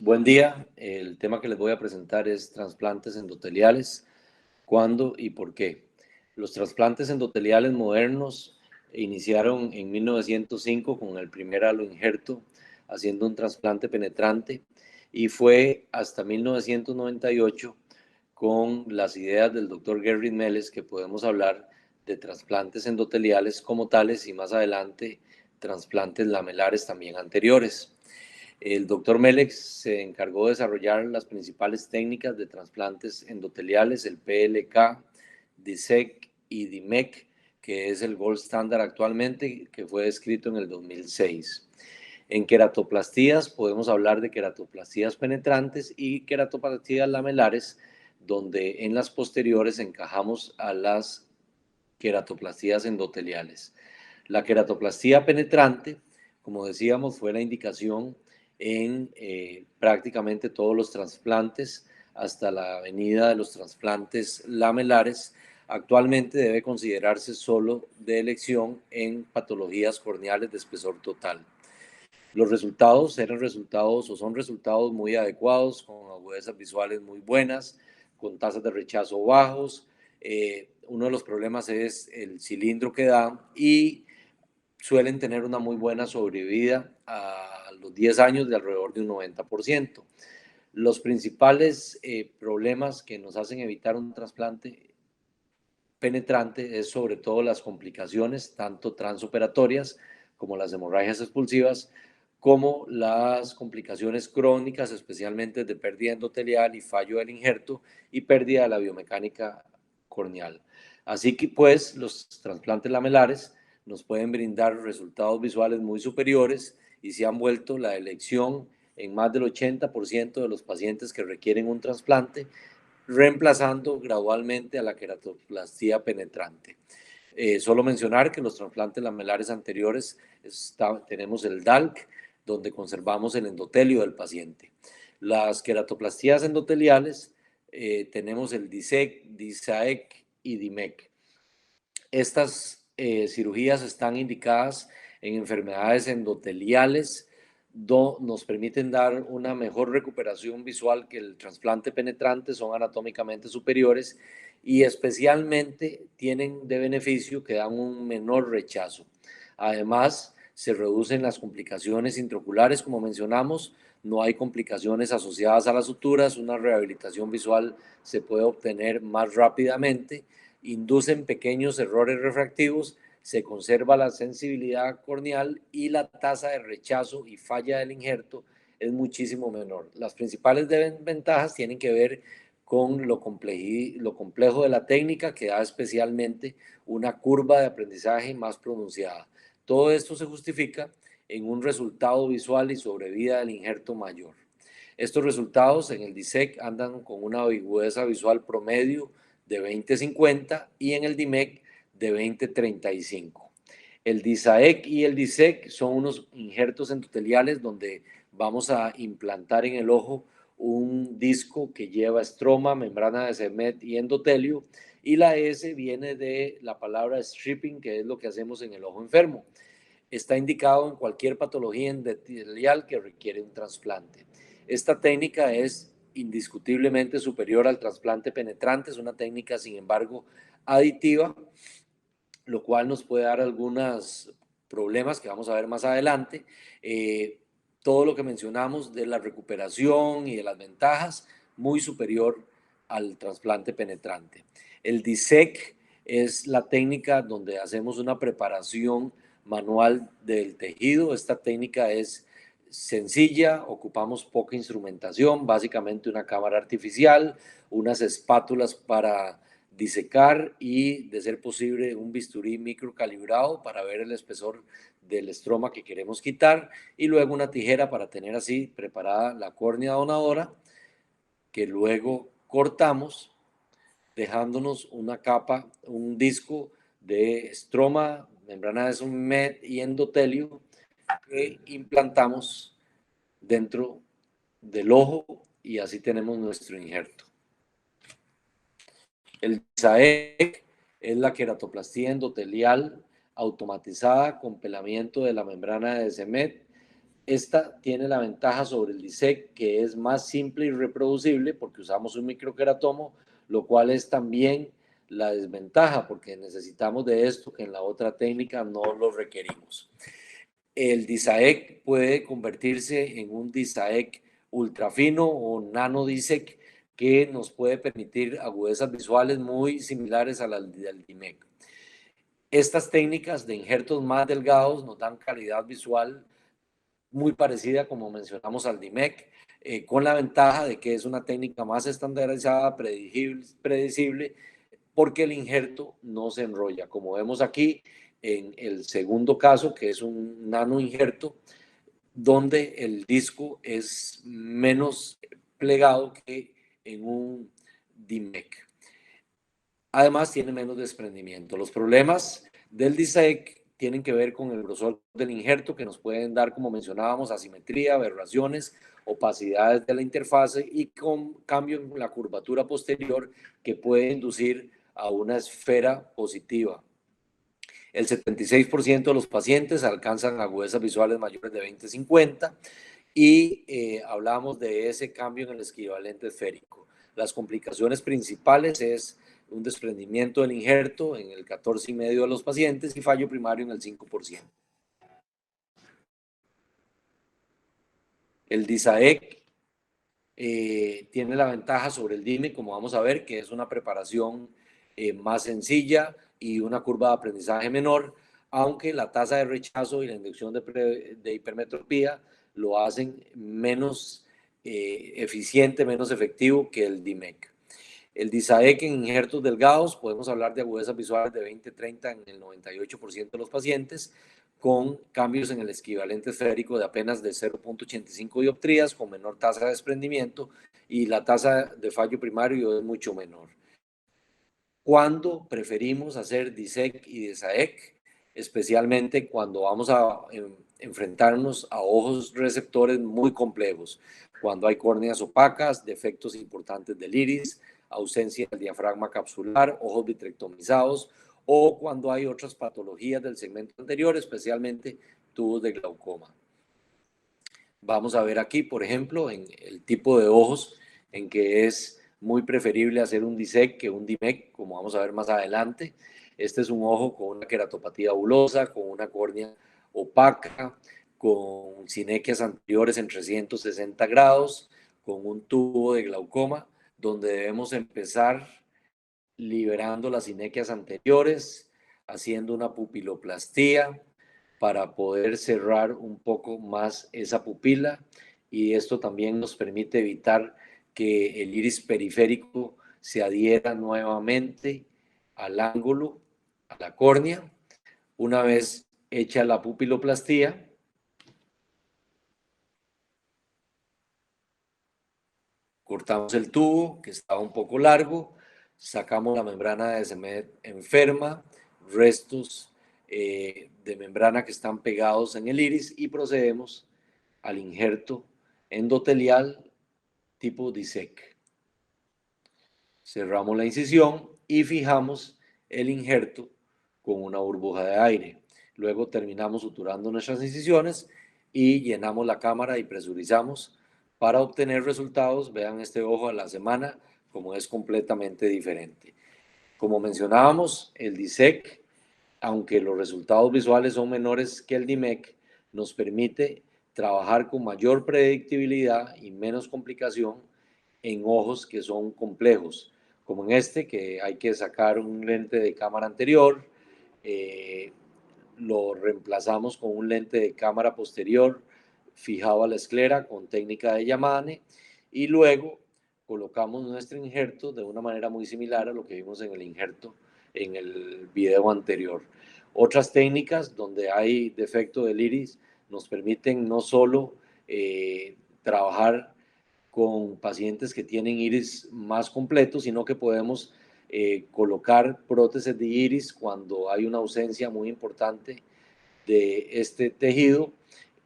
Buen día. El tema que les voy a presentar es trasplantes endoteliales. ¿Cuándo y por qué? Los trasplantes endoteliales modernos iniciaron en 1905 con el primer aloinjerto haciendo un trasplante penetrante y fue hasta 1998 con las ideas del doctor Gary Melles que podemos hablar de trasplantes endoteliales como tales y más adelante trasplantes lamelares también anteriores. El doctor Melex se encargó de desarrollar las principales técnicas de trasplantes endoteliales, el PLK, DISEC y DIMEC, que es el gold standard actualmente, que fue descrito en el 2006. En queratoplastías podemos hablar de queratoplastías penetrantes y queratoplastías lamelares, donde en las posteriores encajamos a las queratoplastías endoteliales. La queratoplastía penetrante, como decíamos, fue la indicación en prácticamente todos los trasplantes hasta la venida de los trasplantes lamelares. Actualmente debe considerarse solo de elección en patologías corneales de espesor total. Los resultados eran resultados o son resultados muy adecuados, con agudezas visuales muy buenas, con tasas de rechazo bajos. Uno de los problemas es el cilindro que da y suelen tener una muy buena sobrevida a los 10 años de alrededor de un 90%. Los principales problemas que nos hacen evitar un trasplante penetrante es sobre todo las complicaciones, tanto transoperatorias como las hemorragias expulsivas, como las complicaciones crónicas, especialmente de pérdida endotelial y fallo del injerto y pérdida de la biomecánica corneal. Así que pues los trasplantes lamelares nos pueden brindar resultados visuales muy superiores y se han vuelto la elección en más del 80% de los pacientes que requieren un trasplante, reemplazando gradualmente a la queratoplastía penetrante. Solo mencionar que los trasplantes lamelares anteriores tenemos el DALC, donde conservamos el endotelio del paciente. Las queratoplastías endoteliales tenemos el DISEC, DISAEC y DIMEC. Estas cirugías están indicadas en enfermedades endoteliales, nos permiten dar una mejor recuperación visual que el trasplante penetrante, son anatómicamente superiores y especialmente tienen de beneficio que dan un menor rechazo. Además, se reducen las complicaciones intraoculares, como mencionamos, no hay complicaciones asociadas a las suturas, una rehabilitación visual se puede obtener más rápidamente, inducen pequeños errores refractivos, se conserva la sensibilidad corneal y la tasa de rechazo y falla del injerto es muchísimo menor. Las principales ventajas tienen que ver con lo complejo de la técnica, que da especialmente una curva de aprendizaje más pronunciada. Todo esto se justifica en un resultado visual y sobrevida del injerto mayor. Estos resultados en el DISEC andan con una agudeza visual promedio de 20-50 y en el DIMEC de 20-35. El DISAEC y el DISEC son unos injertos endoteliales donde vamos a implantar en el ojo un disco que lleva estroma, membrana de Semet y endotelio, y la S viene de la palabra stripping, que es lo que hacemos en el ojo enfermo. Está indicado en cualquier patología endotelial que requiere un trasplante. Esta técnica es indiscutiblemente superior al trasplante penetrante, es una técnica, sin embargo, aditiva, lo cual nos puede dar algunos problemas que vamos a ver más adelante. Todo lo que mencionamos de la recuperación y de las ventajas, muy superior al trasplante penetrante. El DISEC es la técnica donde hacemos una preparación manual del tejido. Esta técnica es sencilla, ocupamos poca instrumentación, básicamente una cámara artificial, unas espátulas para disecar y, de ser posible, un bisturí microcalibrado para ver el espesor del estroma que queremos quitar y luego una tijera para tener así preparada la córnea donadora que luego cortamos dejándonos una capa, un disco de estroma, membrana de Somet y endotelio que implantamos dentro del ojo y así tenemos nuestro injerto. El DISAEC es la queratoplastía endotelial automatizada con pelamiento de la membrana de Semet Esta tiene la ventaja sobre el DISEC que es más simple y reproducible porque usamos un microqueratomo, lo cual es también la desventaja porque necesitamos de esto que en la otra técnica no lo requerimos. El DISAEC puede convertirse en un DISAEC ultrafino o nano DISEC que nos puede permitir agudezas visuales muy similares a las del DIMEC. Estas técnicas de injertos más delgados nos dan calidad visual muy parecida, como mencionamos, al DIMEC, con la ventaja de que es una técnica más estandarizada, predecible, porque el injerto no se enrolla. Como vemos aquí en el segundo caso, que es un nano injerto, donde el disco es menos plegado que en un DIMEC. Además, tiene menos desprendimiento. Los problemas del DISEC tienen que ver con el grosor del injerto, que nos pueden dar, como mencionábamos, asimetría, aberraciones, opacidades de la interfase y con cambio en la curvatura posterior que puede inducir a una esfera positiva. El 76% de los pacientes alcanzan agudezas visuales mayores de 20-50 y hablamos de ese cambio en el equivalente esférico. Las complicaciones principales es un desprendimiento del injerto en el 14,5% de los pacientes y fallo primario en el 5%. El DISAEC tiene la ventaja sobre el DIME, como vamos a ver, que es una preparación más sencilla y una curva de aprendizaje menor, aunque la tasa de rechazo y la inducción de hipermetropía lo hacen menos eficiente, menos efectivo que el DIMEC. El DISAEC en injertos delgados, podemos hablar de agudezas visuales de 20-30 en el 98% de los pacientes, con cambios en el equivalente esférico de apenas de 0,85 dioptrías, con menor tasa de desprendimiento, y la tasa de fallo primario es mucho menor. ¿Cuándo preferimos hacer DISEC y DISAEC? Especialmente cuando vamos a enfrentarnos a ojos receptores muy complejos, cuando hay córneas opacas, defectos importantes del iris, ausencia del diafragma capsular, ojos vitrectomizados, o cuando hay otras patologías del segmento anterior, especialmente tubos de glaucoma. Vamos a ver aquí, por ejemplo, en el tipo de ojos en que es muy preferible hacer un DISEC que un DIMEC, como vamos a ver más adelante. Este es un ojo con una queratopatía bulosa, con una córnea opaca, con sinequias anteriores en 360 grados, con un tubo de glaucoma, donde debemos empezar liberando las sinequias anteriores, haciendo una pupiloplastía para poder cerrar un poco más esa pupila, y esto también nos permite evitar que el iris periférico se adhiera nuevamente al ángulo, a la córnea. Una vez hecha la pupiloplastía, cortamos el tubo que estaba un poco largo, sacamos la membrana de Semed enferma, restos de membrana que están pegados en el iris, y procedemos al injerto endotelial tipo DISEC. Cerramos la incisión y fijamos el injerto con una burbuja de aire. Luego terminamos suturando nuestras incisiones y llenamos la cámara y presurizamos para obtener resultados. Vean este ojo a la semana, como es completamente diferente. Como mencionábamos, el DISEC, aunque los resultados visuales son menores que el DIMEC, nos permite trabajar con mayor predictibilidad y menos complicación en ojos que son complejos, como en este, que hay que sacar un lente de cámara anterior, eh, lo reemplazamos con un lente de cámara posterior fijado a la esclera con técnica de Yamane, y luego colocamos nuestro injerto de una manera muy similar a lo que vimos en el injerto en el video anterior. Otras técnicas donde hay defecto del iris nos permiten no solo trabajar con pacientes que tienen iris más completos, sino que podemos colocar prótesis de iris cuando hay una ausencia muy importante de este tejido,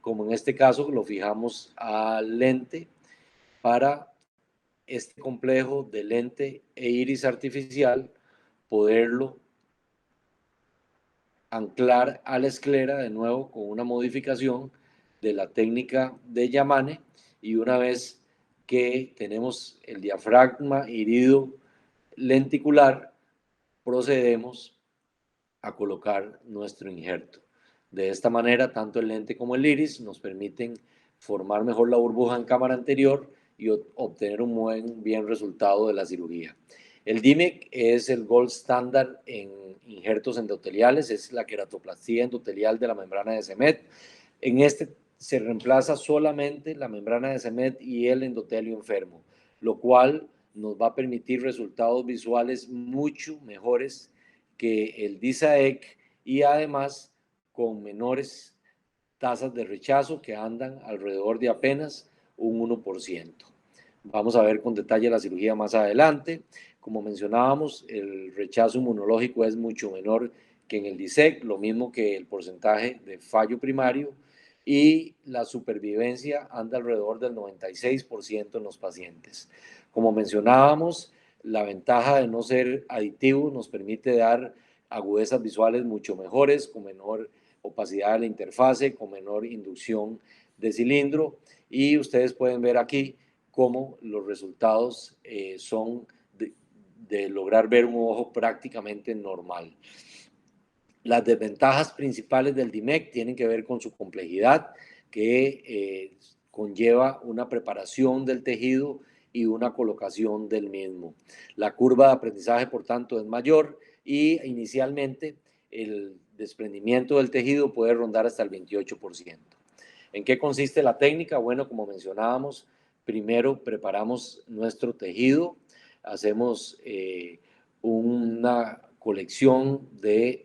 como en este caso lo fijamos al lente para este complejo de lente e iris artificial, poderlo anclar a la esclera de nuevo con una modificación de la técnica de Yamane, y una vez que tenemos el diafragma herido lenticular, procedemos a colocar nuestro injerto. De esta manera, tanto el lente como el iris nos permiten formar mejor la burbuja en cámara anterior y obtener un bien resultado de la cirugía. El DIMEC es el gold standard en injertos endoteliales, es la queratoplastía endotelial de la membrana de Semet. En este se reemplaza solamente la membrana de Semet y el endotelio enfermo, lo cual nos va a permitir resultados visuales mucho mejores que el DISAEC y además con menores tasas de rechazo que andan alrededor de apenas un 1%. Vamos a ver con detalle la cirugía más adelante. Como mencionábamos, el rechazo inmunológico es mucho menor que en el DISEC, lo mismo que el porcentaje de fallo primario, y la supervivencia anda alrededor del 96% en los pacientes. Como mencionábamos, la ventaja de no ser aditivo nos permite dar agudezas visuales mucho mejores, con menor opacidad de la interfase, con menor inducción de cilindro, y ustedes pueden ver aquí cómo los resultados son de lograr ver un ojo prácticamente normal. Las desventajas principales del DIMEC tienen que ver con su complejidad, que conlleva una preparación del tejido y una colocación del mismo. La curva de aprendizaje, por tanto, es mayor y inicialmente el desprendimiento del tejido puede rondar hasta el 28%. ¿En qué consiste la técnica? Bueno, como mencionábamos, primero preparamos nuestro tejido, hacemos una colección de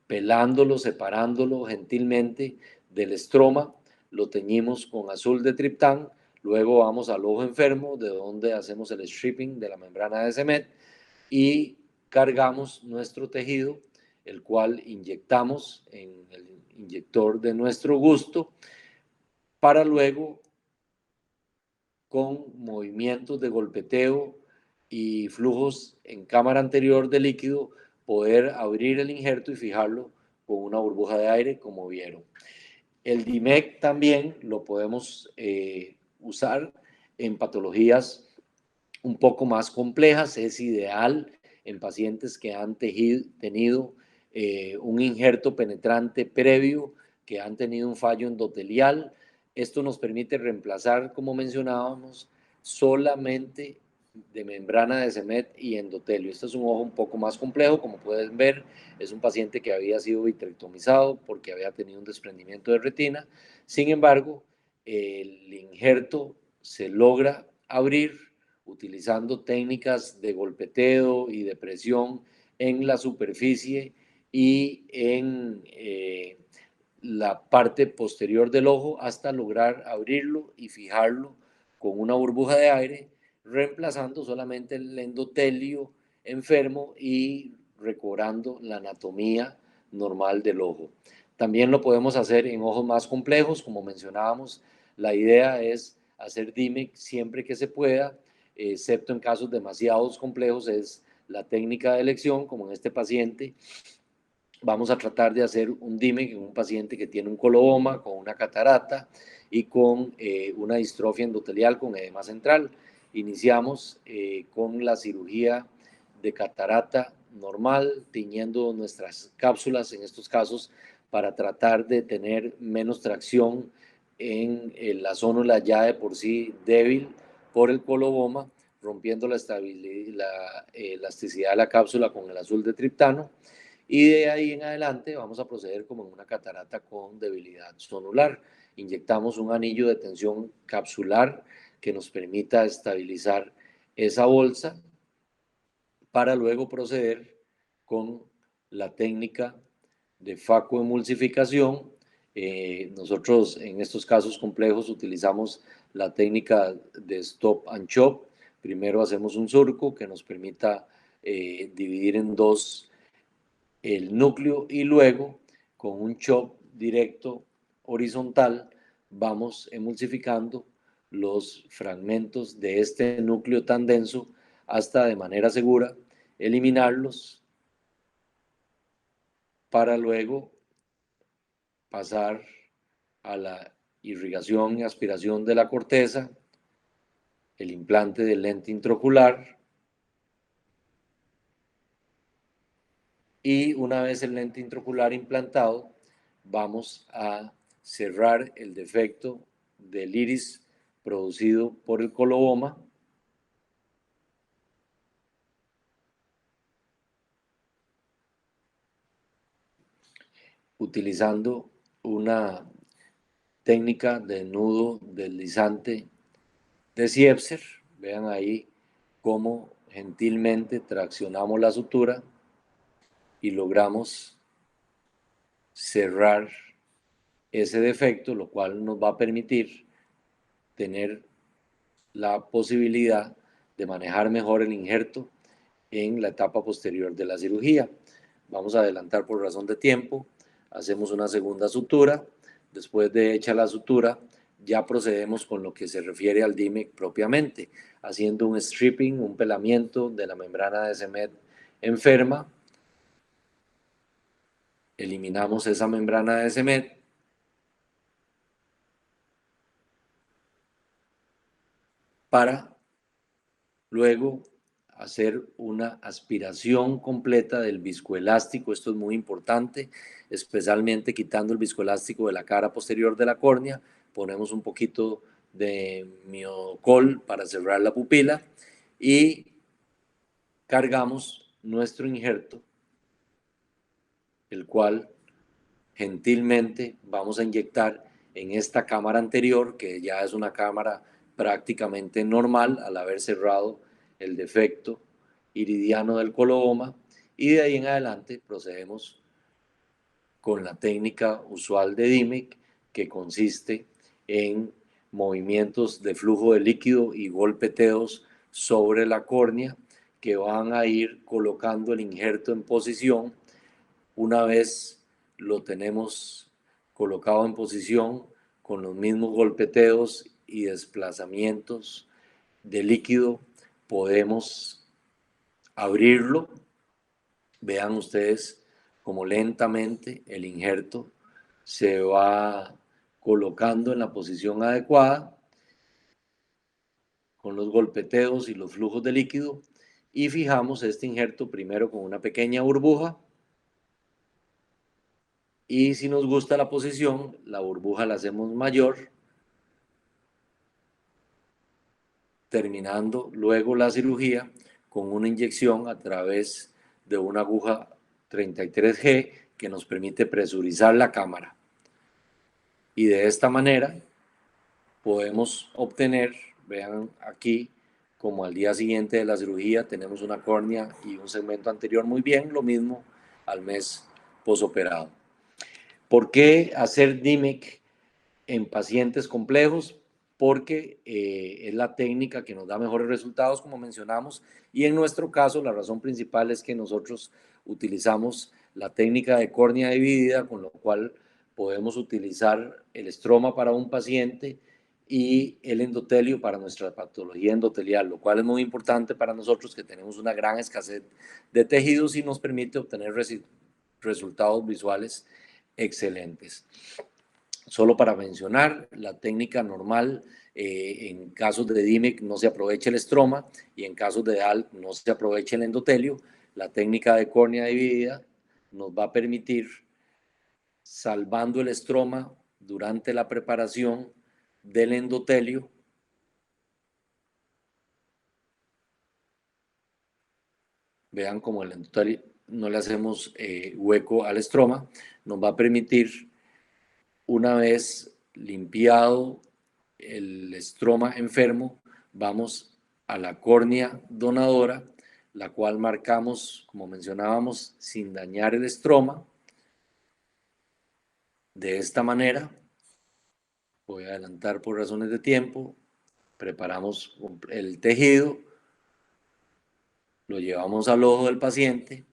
pelándolo, separándolo gentilmente del estroma, lo teñimos con azul de triptán, luego vamos al ojo enfermo, de donde hacemos el stripping de la membrana de Semet, y cargamos nuestro tejido, el cual inyectamos en el inyector de nuestro gusto, para luego, con movimientos de golpeteo y flujos en cámara anterior de líquido, poder abrir el injerto y fijarlo con una burbuja de aire, como vieron. El DIMEC también lo podemos usar en patologías un poco más complejas. Es ideal en pacientes que han tenido un injerto penetrante previo, que han tenido un fallo endotelial. Esto nos permite reemplazar, como mencionábamos, solamente de membrana de Semet y endotelio. Este es un ojo un poco más complejo, como pueden ver, es un paciente que había sido vitrectomizado porque había tenido un desprendimiento de retina. Sin embargo, el injerto se logra abrir utilizando técnicas de golpeteo y de presión en la superficie y en la parte posterior del ojo, hasta lograr abrirlo y fijarlo con una burbuja de aire, reemplazando solamente el endotelio enfermo y recobrando la anatomía normal del ojo. También lo podemos hacer en ojos más complejos, como mencionábamos. La idea es hacer DIMEC siempre que se pueda, excepto en casos demasiado complejos. Es la técnica de elección, como en este paciente. Vamos a tratar de hacer un DIMEC en un paciente que tiene un coloboma, con una catarata y con una distrofia endotelial con edema central. Iniciamos con la cirugía de catarata normal, tiñendo nuestras cápsulas en estos casos para tratar de tener menos tracción en la zónula ya de por sí débil por el coloboma, rompiendo la elasticidad de la cápsula con el azul de triptano. Y de ahí en adelante vamos a proceder como en una catarata con debilidad zonular. Inyectamos un anillo de tensión capsular que nos permita estabilizar esa bolsa, para luego proceder con la técnica de facoemulsificación. Nosotros en estos casos complejos utilizamos la técnica de stop and chop. Primero hacemos un surco que nos permita dividir en dos el núcleo, y luego con un chop directo horizontal vamos emulsificando los fragmentos de este núcleo tan denso hasta, de manera segura, eliminarlos, para luego pasar a la irrigación y aspiración de la corteza, el implante del lente intraocular, y una vez el lente intraocular implantado, vamos a cerrar el defecto del iris producido por el coloboma, utilizando una técnica de nudo deslizante de Siepser. Vean ahí cómo gentilmente traccionamos la sutura y logramos cerrar ese defecto, lo cual nos va a permitir tener la posibilidad de manejar mejor el injerto en la etapa posterior de la cirugía. Vamos a adelantar por razón de tiempo, hacemos una segunda sutura, después de hecha la sutura, ya procedemos con lo que se refiere al DIMEC propiamente, haciendo un stripping, un pelamiento de la membrana de Semet enferma. Eliminamos esa membrana de Semet para luego hacer una aspiración completa del viscoelástico. Esto es muy importante, especialmente quitando el viscoelástico de la cara posterior de la córnea. Ponemos un poquito de miocol para cerrar la pupila y cargamos nuestro injerto, el cual gentilmente vamos a inyectar en esta cámara anterior, que ya es una cámara prácticamente normal al haber cerrado el defecto iridiano del coloboma, y de ahí en adelante procedemos con la técnica usual de DIMEC, que consiste en movimientos de flujo de líquido y golpeteos sobre la córnea que van a ir colocando el injerto en posición. Una vez lo tenemos colocado en posición, con los mismos golpeteos y desplazamientos de líquido, podemos abrirlo. Vean ustedes cómo lentamente el injerto se va colocando en la posición adecuada con los golpeteos y los flujos de líquido, y fijamos este injerto primero con una pequeña burbuja, y si nos gusta la posición, la burbuja la hacemos mayor, terminando luego la cirugía con una inyección a través de una aguja 33G que nos permite presurizar la cámara. Y de esta manera podemos obtener, vean aquí, como al día siguiente de la cirugía tenemos una córnea y un segmento anterior muy bien, lo mismo al mes posoperado. ¿Por qué hacer DIMEC en pacientes complejos? Porque es la técnica que nos da mejores resultados, como mencionamos, y en nuestro caso la razón principal es que nosotros utilizamos la técnica de córnea dividida, con lo cual podemos utilizar el estroma para un paciente y el endotelio para nuestra patología endotelial, lo cual es muy importante para nosotros, que tenemos una gran escasez de tejidos y nos permite obtener resultados visuales excelentes. Solo para mencionar, la técnica normal, en casos de DIMEC no se aprovecha el estroma, y en casos de DAL no se aprovecha el endotelio. La técnica de córnea dividida nos va a permitir, salvando el estroma durante la preparación del endotelio, vean como el endotelio no le hacemos hueco al estroma, nos va a permitir, una vez limpiado el estroma enfermo, vamos a la córnea donadora, la cual marcamos, como mencionábamos, sin dañar el estroma. De esta manera, voy a adelantar por razones de tiempo, preparamos el tejido, lo llevamos al ojo del paciente,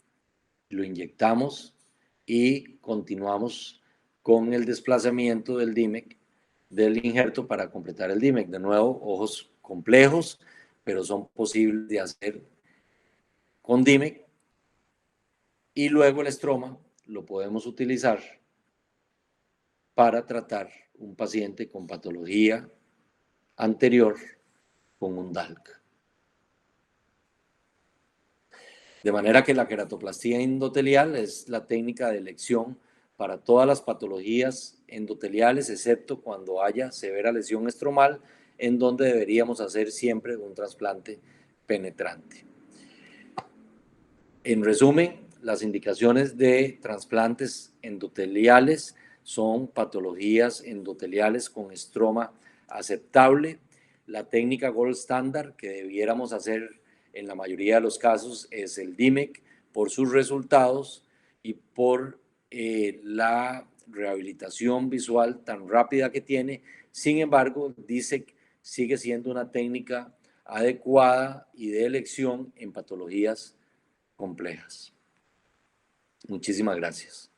lo inyectamos y continuamos con el desplazamiento del DIMEC, del injerto, para completar el DIMEC. De nuevo, ojos complejos, pero son posibles de hacer con DIMEC, y luego el estroma lo podemos utilizar para tratar un paciente con patología anterior con un DALC. De manera que la queratoplastía endotelial es la técnica de elección para todas las patologías endoteliales, excepto cuando haya severa lesión estromal, en donde deberíamos hacer siempre un trasplante penetrante. En resumen, las indicaciones de trasplantes endoteliales son patologías endoteliales con estroma aceptable. La técnica gold standard que debiéramos hacer en la mayoría de los casos es el DIMEC por sus resultados y por la rehabilitación visual tan rápida que tiene. Sin embargo, DISEC sigue siendo una técnica adecuada y de elección en patologías complejas. Muchísimas gracias.